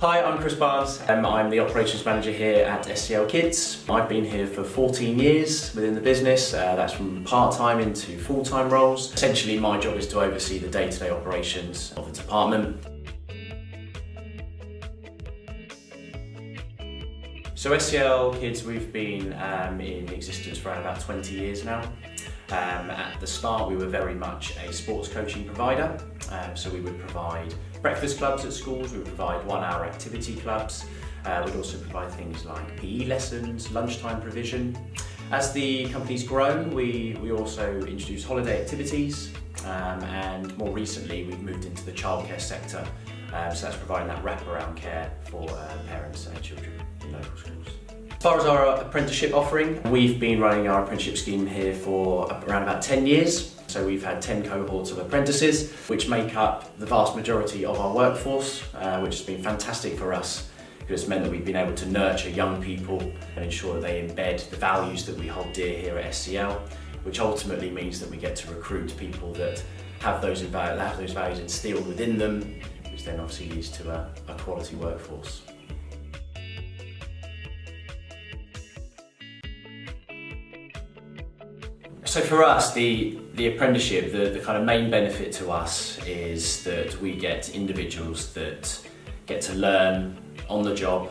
Hi, I'm Chris Barnes. I'm the Operations Manager here at SCL Kids. I've been here for 14 years within the business. That's from part-time into full-time roles. Essentially, my job is to oversee the day-to-day operations of the department. So SCL Kids, we've been in existence for around about 20 years now. At the start we were very much a sports coaching provider, so we would provide breakfast clubs at schools, we would provide 1-hour activity clubs, we'd also provide things like PE lessons, lunchtime provision. As the company's grown, we also introduced holiday activities, and more recently we've moved into the childcare sector, so that's providing that wraparound care for parents and children in local schools. As far as our apprenticeship offering, we've been running our apprenticeship scheme here for around about 10 years. So we've had 10 cohorts of apprentices, which make up the vast majority of our workforce, which has been fantastic for us because it's meant that we've been able to nurture young people and ensure that they embed the values that we hold dear here at SCL, which ultimately means that we get to recruit people that have those values instilled within them, which then obviously leads to a quality workforce. So for us, the apprenticeship, the kind of main benefit to us is that we get individuals that get to learn on the job,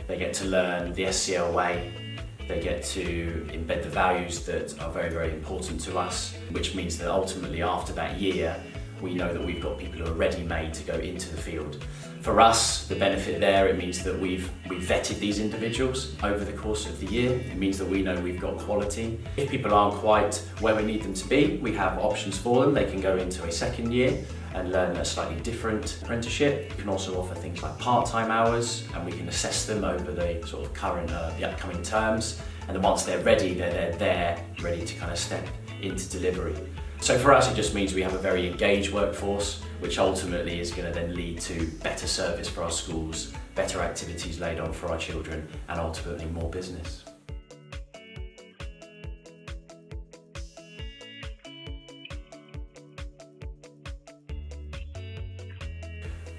they get to learn the SCL way, they get to embed the values that are very, very important to us, which means that ultimately after that year, we know that we've got people who are ready-made to go into the field. For us, the benefit there, it means that we've vetted these individuals over the course of the year. It means that we know we've got quality. If people aren't quite where we need them to be, we have options for them. They can go into a second year and learn a slightly different apprenticeship. We can also offer things like part-time hours, and we can assess them over the sort of the upcoming terms. And then once they're ready, they're there, ready to kind of step into delivery. So for us, it just means we have a very engaged workforce, which ultimately is going to then lead to better service for our schools, better activities laid on for our children, and ultimately more business.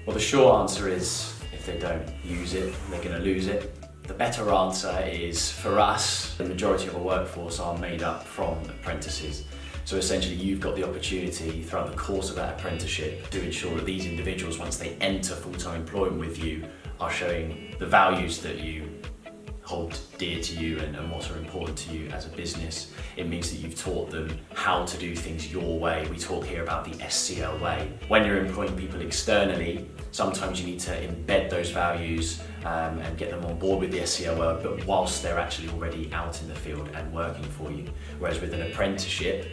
Well, the short answer is if they don't use it, they're going to lose it. The better answer is, for us, the majority of our workforce are made up from apprentices. So essentially you've got the opportunity throughout the course of that apprenticeship to ensure that these individuals, once they enter full-time employment with you, are showing the values that you hold dear to you and what are important to you as a business. It means that you've taught them how to do things your way. We talk here about the SCL way. When you're employing people externally, sometimes you need to embed those values and get them on board with the SCL way, but whilst they're actually already out in the field and working for you. Whereas with an apprenticeship,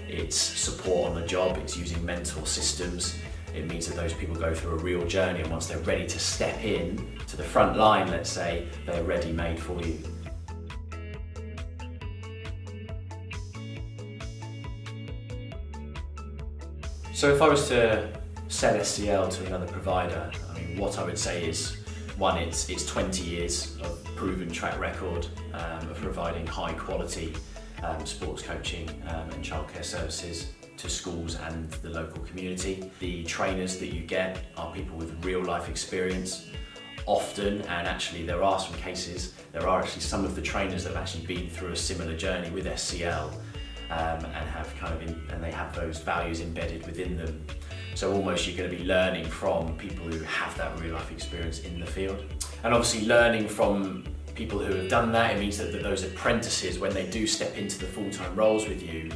it's support on the job, it's using mentor systems. It means that those people go through a real journey, and once they're ready to step in to the front line, let's say, they're ready-made for you. So if I was to sell SCL to another provider, I mean, what I would say is, one, it's 20 years of proven track record of providing high quality sports coaching and childcare services to schools and the local community. The trainers that you get are people with real life experience. Often, and actually there are some cases, there are actually some of the trainers that have actually been through a similar journey with SCL and they have those values embedded within them. So almost you're going to be learning from people who have that real life experience in the field. And obviously learning from people who have done that, it means that those apprentices, when they do step into the full-time roles with you,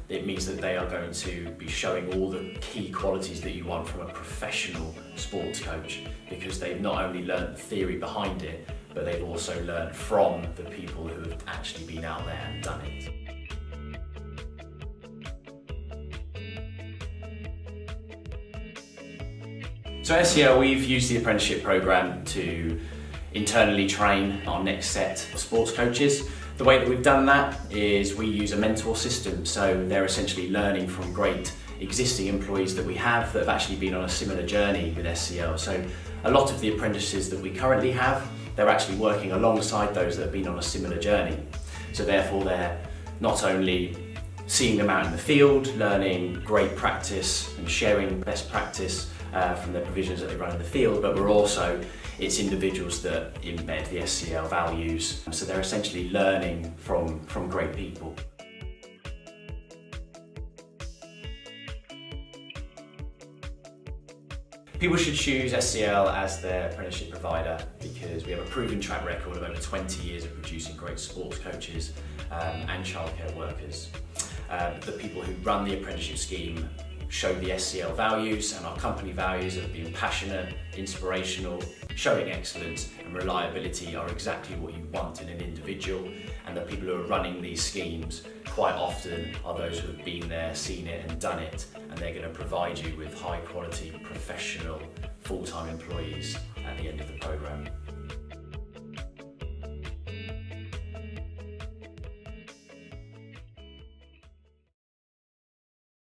it means that they are going to be showing all the key qualities that you want from a professional sports coach, because they've not only learned the theory behind it, but they've also learned from the people who have actually been out there and done it. So at SCL, we've used the apprenticeship programme to internally train our next set of sports coaches. The way that we've done that is we use a mentor system, so they're essentially learning from great existing employees that we have that have actually been on a similar journey with SCL. So a lot of the apprentices that we currently have, they're actually working alongside those that have been on a similar journey. So therefore they're not only seeing them out in the field, learning great practice and sharing best practice from the provisions that they run in the field, but it's individuals that embed the SCL values, so they're essentially learning from great people. People should choose SCL as their apprenticeship provider because we have a proven track record of over 20 years of producing great sports coaches and childcare workers. The people who run the apprenticeship scheme show the SCL values, and our company values of being passionate, inspirational, showing excellence and reliability are exactly what you want in an individual, and the people who are running these schemes quite often are those who have been there, seen it and done it, and they're going to provide you with high quality, professional, full-time employees at the end of the programme.